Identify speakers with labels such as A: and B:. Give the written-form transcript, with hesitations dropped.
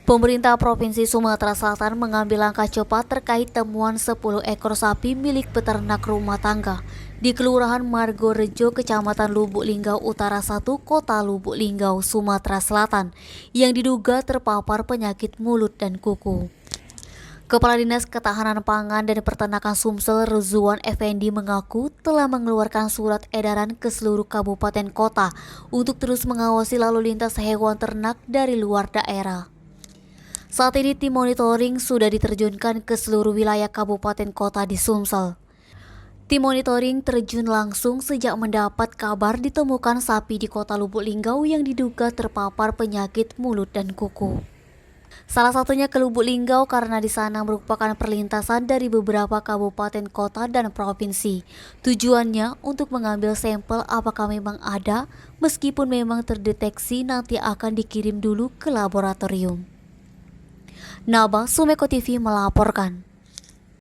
A: Pemerintah Provinsi Sumatera Selatan mengambil langkah cepat terkait temuan 10 ekor sapi milik peternak rumah tangga di Kelurahan Margorejo, Kecamatan Lubuk Linggau Utara 1, Kota Lubuk Linggau, Sumatera Selatan, yang diduga terpapar penyakit mulut dan kuku. Kepala Dinas Ketahanan Pangan dan Peternakan Sumsel, Rezuan Effendi, mengaku telah mengeluarkan surat edaran ke seluruh kabupaten kota untuk terus mengawasi lalu lintas hewan ternak dari luar daerah. Saat ini tim monitoring sudah diterjunkan ke seluruh wilayah kabupaten kota di Sumsel. Tim monitoring terjun langsung sejak mendapat kabar ditemukan sapi di Kota Lubuk Linggau yang diduga terpapar penyakit mulut dan kuku. Salah satunya ke Lubuk Linggau karena di sana merupakan perlintasan dari beberapa kabupaten kota dan provinsi. Tujuannya untuk mengambil sampel apakah memang ada, meskipun memang terdeteksi nanti akan dikirim dulu ke laboratorium. Naba Sumeko TV melaporkan.